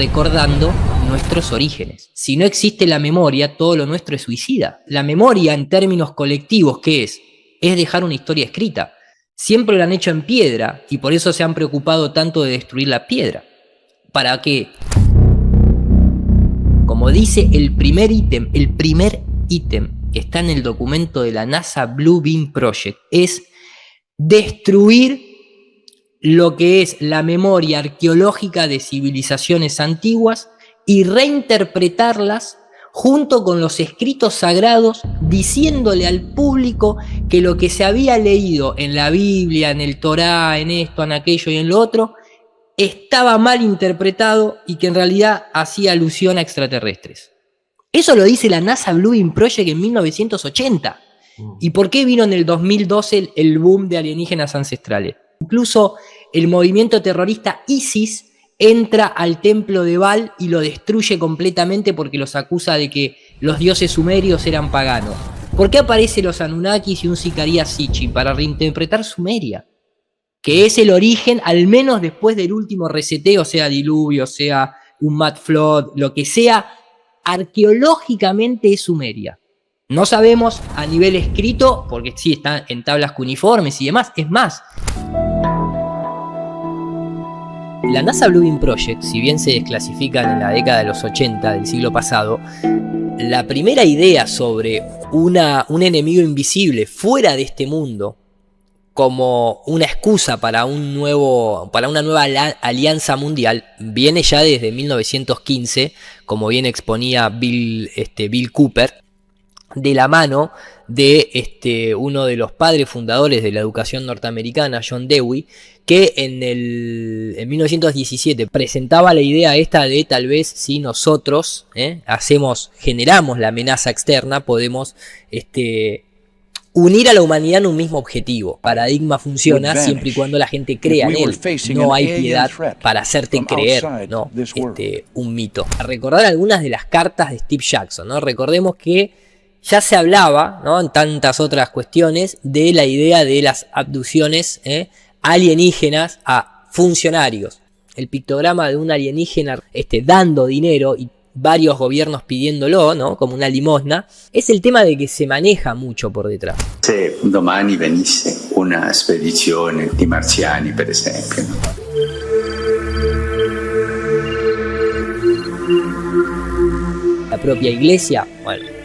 recordando nuestros orígenes. Si no existe la memoria, todo lo nuestro es suicida. La memoria en términos colectivos, ¿qué es? Es dejar una historia escrita. Siempre lo han hecho en piedra y por eso se han preocupado tanto de destruir la piedra. ¿Para qué? Como dice el primer ítem que está en el documento de la NASA Blue Beam Project, es destruir lo que es la memoria arqueológica de civilizaciones antiguas y reinterpretarlas junto con los escritos sagrados, diciéndole al público que lo que se había leído en la Biblia, en el Torá, en esto, en aquello y en lo otro, estaba mal interpretado y que en realidad hacía alusión a extraterrestres. Eso lo dice la NASA Blue Beam Project en 1980. ¿Y por qué vino en el 2012 el boom de alienígenas ancestrales? Incluso el movimiento terrorista ISIS entra al templo de Baal y lo destruye completamente porque los acusa de que los dioses sumerios eran paganos. ¿Por qué aparecen los Anunnakis y un Sicaria Sitchin? Para reinterpretar Sumeria, que es el origen, al menos después del último reseteo, sea diluvio, sea un Mad Flood, lo que sea, arqueológicamente es Sumeria. No sabemos a nivel escrito, porque sí está en tablas cuneiformes y demás. Es más, la NASA Blue Beam Project, si bien se desclasifican en la década de los 80 del siglo pasado, la primera idea sobre un enemigo invisible fuera de este mundo como una excusa para una nueva alianza mundial viene ya desde 1915, como bien exponía Bill Cooper, de la mano de uno de los padres fundadores de la educación norteamericana, John Dewey, que en 1917 presentaba la idea esta de tal vez si nosotros generamos la amenaza externa, podemos unir a la humanidad en un mismo objetivo. El paradigma funciona siempre y cuando la gente crea en él. No hay piedad para hacerte creer, ¿no? Un mito. A recordar algunas de las cartas de Steve Jackson, ¿no? Recordemos que ya se hablaba, ¿no?, en tantas otras cuestiones, de la idea de las abducciones alienígenas a funcionarios. El pictograma de un alienígena dando dinero y varios gobiernos pidiéndolo, ¿no?, como una limosna, es el tema de que se maneja mucho por detrás. Se domani venisse una spedizione di marziani, per esempio, ¿no? La propia iglesia,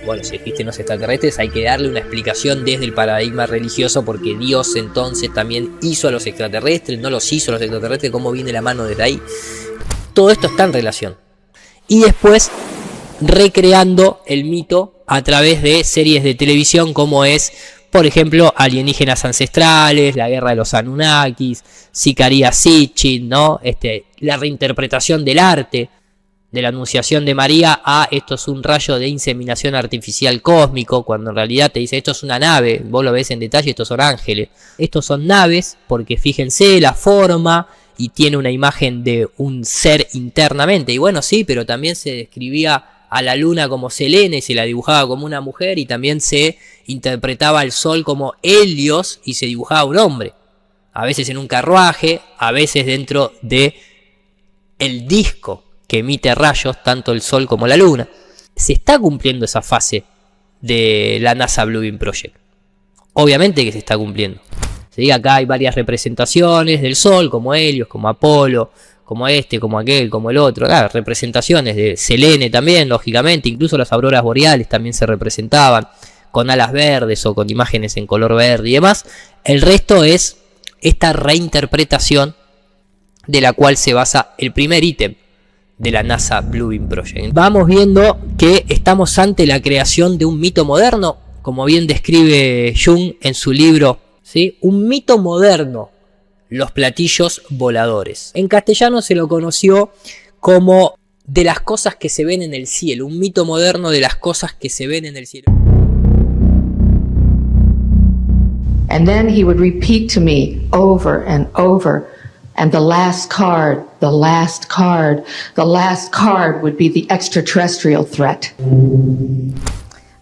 bueno, si existen los extraterrestres hay que darle una explicación desde el paradigma religioso, porque Dios entonces también hizo a los extraterrestres, no los hizo a los extraterrestres, ¿cómo viene la mano desde ahí? Todo esto está en relación. Y después recreando el mito a través de series de televisión como es, por ejemplo, Alienígenas Ancestrales, La Guerra de los Anunnakis, Sicaria Sitchin, ¿no? La reinterpretación del arte, de la Anunciación de María a esto es un rayo de inseminación artificial cósmico, cuando en realidad te dice esto es una nave, vos lo ves en detalle, estos son ángeles. Estos son naves porque fíjense la forma y tiene una imagen de un ser internamente. Y bueno, sí, pero también se describía a la luna como Selene, se la dibujaba como una mujer, y también se interpretaba al sol como Helios y se dibujaba un hombre. A veces en un carruaje, a veces dentro de el disco que emite rayos, tanto el sol como la luna. Se está cumpliendo esa fase de la NASA Blue Beam Project. Obviamente que se está cumpliendo. ¿Sí? Acá hay varias representaciones del sol, como Helios, como Apolo, como como aquel, como el otro. Claro, representaciones de Selene también, lógicamente. Incluso las auroras boreales también se representaban con alas verdes o con imágenes en color verde y demás. El resto es esta reinterpretación de la cual se basa el primer ítem de la NASA Blue Beam Project. Vamos viendo que estamos ante la creación de un mito moderno, como bien describe Jung en su libro, ¿sí? Un mito moderno, los platillos voladores. En castellano se lo conoció como de las cosas que se ven en el cielo, un mito moderno de las cosas que se ven en el cielo. And then he would repeat to me over and over, and the last card, the last card, the last card would be the extraterrestrial threat.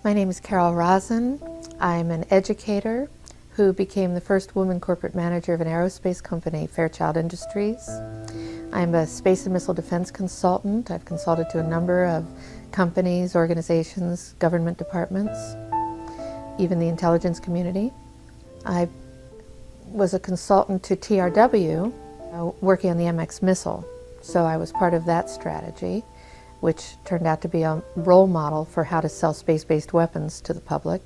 My name is Carol Rosen. I'm an educator who became the first woman corporate manager of an aerospace company, Fairchild Industries. I'm a space and missile defense consultant. I've consulted to a number of companies, organizations, government departments, even the intelligence community. I was a consultant to TRW, working on the MX missile. So I was part of that strategy, which turned out to be a role model for how to sell space-based weapons to the public.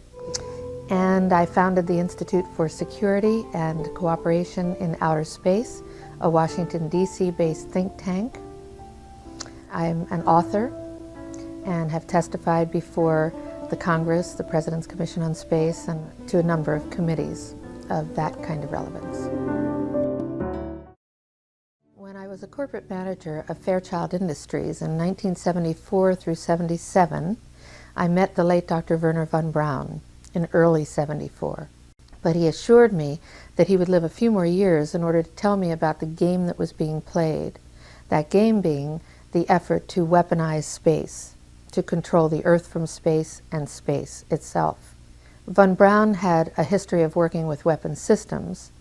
And I founded the Institute for Security and Cooperation in Outer Space, a Washington, D.C.-based think tank. I'm an author and have testified before the Congress, the President's Commission on Space, and to a number of committees of that kind of relevance. When I was a corporate manager of Fairchild Industries in 1974 through 77, I met the late Dr. Wernher von Braun in early 74. But he assured me that he would live a few more years in order to tell me about the game that was being played, that game being the effort to weaponize space, to control the Earth from space and space itself. Von Braun had a history of working with weapon systems.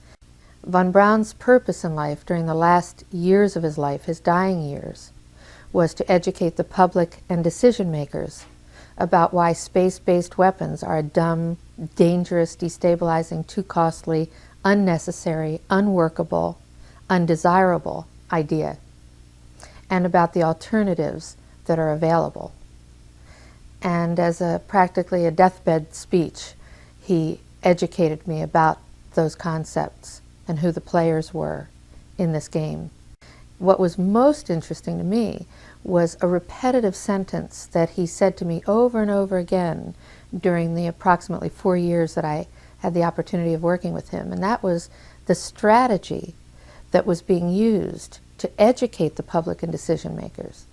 Von Braun's purpose in life during the last years of his life, his dying years, was to educate the public and decision makers about why space-based weapons are a dumb, dangerous, destabilizing, too costly, unnecessary, unworkable, undesirable idea, and about the alternatives that are available. And as practically a deathbed speech, he educated me about those concepts and who the players were in this game. What was most interesting to me was a repetitive sentence that he said to me over and over again during the approximately 4 years that I had the opportunity of working with him, and that was the strategy that was being used to educate the public and decision makers,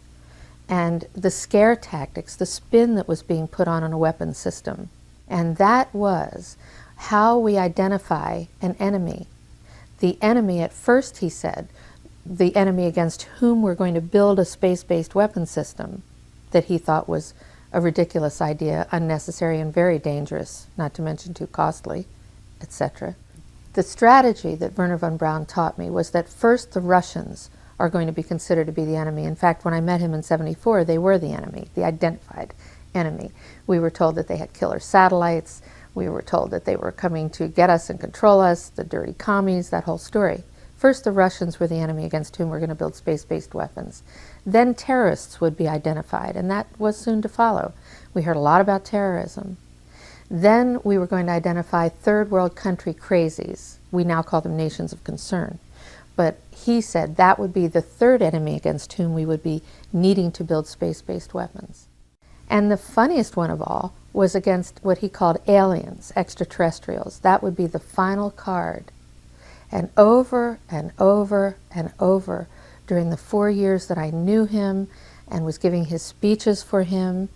and the scare tactics, the spin that was being put on a weapon system. And that was how we identify an enemy. The enemy, at first, he said, the enemy against whom we're going to build a space-based weapon system that he thought was a ridiculous idea, unnecessary and very dangerous, not to mention too costly, etc. The strategy that Wernher von Braun taught me was that first the Russians are going to be considered to be the enemy. In fact, when I met him in '74, they were the enemy, the identified enemy. We were told that they had killer satellites. We were told that they were coming to get us and control us, the dirty commies, that whole story. First, the Russians were the enemy against whom we're going to build space-based weapons. Then terrorists would be identified, and that was soon to follow. We heard a lot about terrorism. Then we were going to identify third world country crazies. We now call them nations of concern. But he said that would be the third enemy against whom we would be needing to build space-based weapons. And the funniest one of all was against what he called aliens, extraterrestrials. That would be the final card. And over and over and over during the 4 years that I knew him and was giving his speeches for him,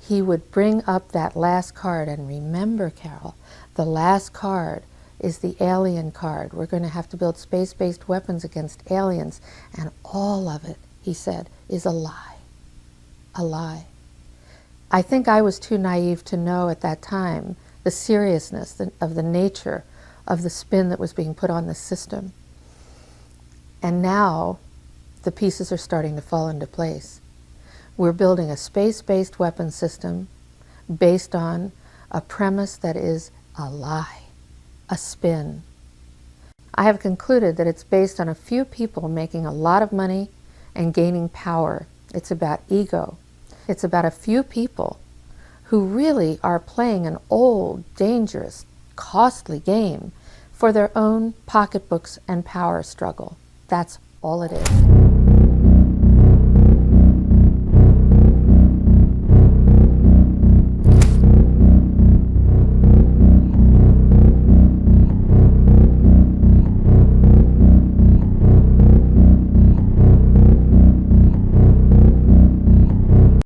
he would bring up that last card. And remember, Carol, the last card is the alien card. We're going to have to build space-based weapons against aliens. And all of it, he said, is a lie. A lie. I think I was too naive to know at that time the seriousness of the nature of the spin that was being put on the system. And now the pieces are starting to fall into place. We're building a space-based weapon system based on a premise that is a lie, a spin. I have concluded that it's based on a few people making a lot of money and gaining power. It's about ego. It's about a few people who really are playing an old, dangerous, costly game for their own pocketbooks and power struggle. That's all it is.